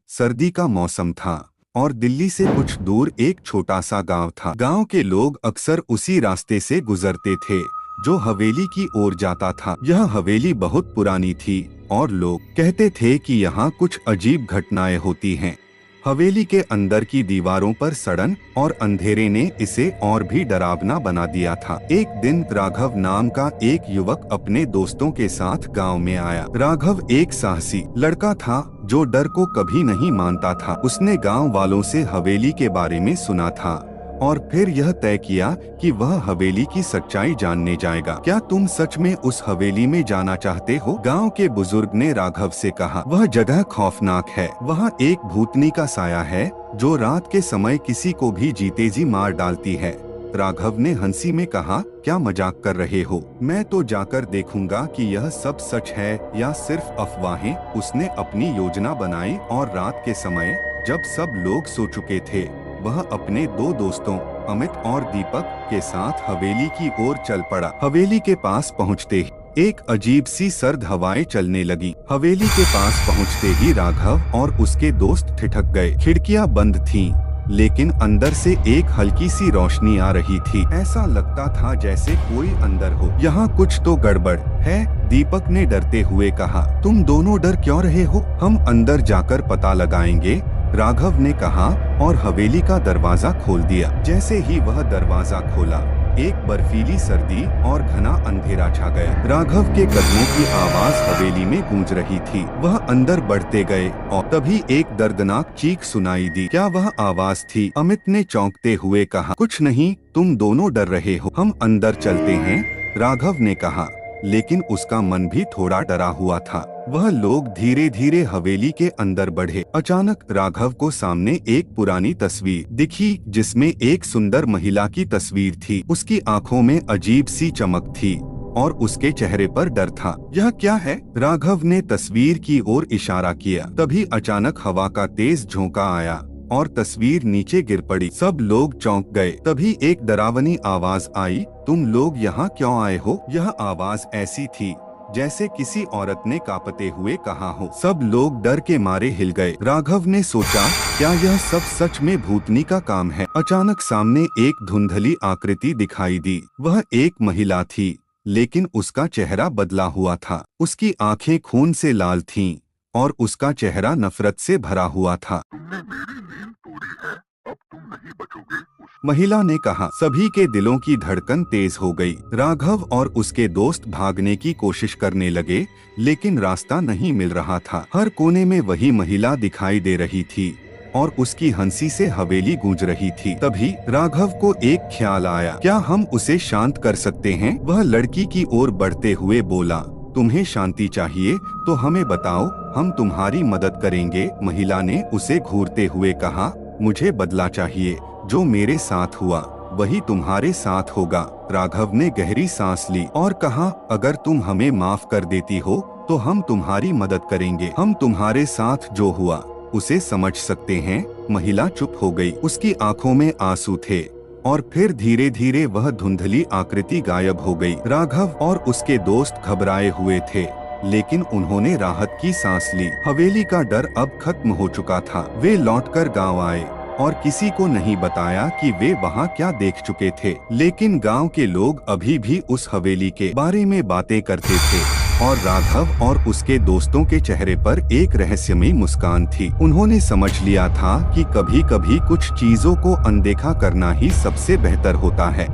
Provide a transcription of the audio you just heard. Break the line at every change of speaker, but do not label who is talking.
सर्दी का मौसम था और दिल्ली से कुछ दूर एक छोटा सा गांव था। गांव के लोग अक्सर उसी रास्ते से गुजरते थे जो हवेली की ओर जाता था। यह हवेली बहुत पुरानी थी और लोग कहते थे कि यहाँ कुछ अजीब घटनाएं होती हैं। हवेली के अंदर की दीवारों पर सड़न और अंधेरे ने इसे और भी डरावना बना दिया था। एक दिन राघव नाम का एक युवक अपने दोस्तों के साथ गांव में आया। राघव एक साहसी लड़का था जो डर को कभी नहीं मानता था। उसने गांव वालों से हवेली के बारे में सुना था और फिर यह तय किया कि वह हवेली की सच्चाई जानने जाएगा। क्या तुम सच में उस हवेली में जाना चाहते हो? गांव के बुजुर्ग ने राघव से कहा। वह जगह खौफनाक है। वहाँ एक भूतनी का साया है जो रात के समय किसी को भी जीते जी मार डालती है। राघव ने हंसी में कहा, क्या मजाक कर रहे हो? मैं तो जाकर देखूंगा कि यह सब सच है या सिर्फ अफवाहें। उसने अपनी योजना बनाई और रात के समय जब सब लोग सो चुके थे वह अपने दो दोस्तों अमित और दीपक के साथ हवेली की ओर चल पड़ा। हवेली के पास पहुँचते ही एक अजीब सी सर्द हवाएं चलने लगी। हवेली के पास पहुँचते ही राघव और उसके दोस्त ठिठक गए। खिड़कियां बंद थीं, लेकिन अंदर से एक हल्की सी रोशनी आ रही थी। ऐसा लगता था जैसे कोई अंदर हो। यहाँ कुछ तो गड़बड़ है, दीपक ने डरते हुए कहा। तुम दोनों डर क्यों रहे हो? हम अंदर जाकर पता लगाएंगे, राघव ने कहा और हवेली का दरवाजा खोल दिया। जैसे ही वह दरवाजा खोला एक बर्फीली सर्दी और घना अंधेरा छा गया। राघव के कदमों की आवाज हवेली में गूंज रही थी। वह अंदर बढ़ते गए और तभी एक दर्दनाक चीख सुनाई दी। क्या वह आवाज थी? अमित ने चौंकते हुए कहा। कुछ नहीं, तुम दोनों डर रहे हो। हम अंदर चलते हैं, राघव ने कहा, लेकिन उसका मन भी थोड़ा डरा हुआ था। वह लोग धीरे धीरे हवेली के अंदर बढ़े। अचानक राघव को सामने एक पुरानी तस्वीर दिखी जिसमें एक सुंदर महिला की तस्वीर थी। उसकी आंखों में अजीब सी चमक थी और उसके चेहरे पर डर था। यह क्या है? राघव ने तस्वीर की ओर इशारा किया। तभी अचानक हवा का तेज झोंका आया और तस्वीर नीचे गिर पड़ी। सब लोग चौंक गए। तभी एक डरावनी आवाज आई, तुम लोग यहाँ क्यों आए हो? यह आवाज ऐसी थी जैसे किसी औरत ने कांपते हुए कहा हो। सब लोग डर के मारे हिल गए। राघव ने सोचा, क्या यह सब सच में भूतनी का काम है? अचानक सामने एक धुंधली आकृति दिखाई दी। वह एक महिला थी, लेकिन उसका चेहरा बदला हुआ था। उसकी आंखें खून से लाल थीं और उसका चेहरा नफरत से भरा हुआ था। तुमने मेरी नींद तोड़ी है, अब तुम नहीं बचोगे। महिला ने कहा। सभी के दिलों की धड़कन तेज हो गई। राघव और उसके दोस्त भागने की कोशिश करने लगे, लेकिन रास्ता नहीं मिल रहा था। हर कोने में वही महिला दिखाई दे रही थी और उसकी हंसी से हवेली गूंज रही थी। तभी राघव को एक ख्याल आया, क्या हम उसे शांत कर सकते हैं? वह लड़की की ओर बढ़ते हुए बोला, तुम्हें शांति चाहिए तो हमें बताओ, हम तुम्हारी मदद करेंगे। महिला ने उसे घूरते हुए कहा, मुझे बदला चाहिए। जो मेरे साथ हुआ वही तुम्हारे साथ होगा। राघव ने गहरी सांस ली और कहा, अगर तुम हमें माफ कर देती हो तो हम तुम्हारी मदद करेंगे। हम तुम्हारे साथ जो हुआ उसे समझ सकते हैं। महिला चुप हो गई। उसकी आंखों में आंसू थे और फिर धीरे धीरे वह धुंधली आकृति गायब हो गई। राघव और उसके दोस्त घबराए हुए थे, लेकिन उन्होंने राहत की सांस ली। हवेली का डर अब खत्म हो चुका था। वे लौटकर गांव आए और किसी को नहीं बताया कि वे वहां क्या देख चुके थे। लेकिन गांव के लोग अभी भी उस हवेली के बारे में बातें करते थे और राघव और उसके दोस्तों के चेहरे पर एक रहस्यमयी मुस्कान थी। उन्होंने समझ लिया था कि कभी कभी कुछ चीजों को अनदेखा करना ही सबसे बेहतर होता है।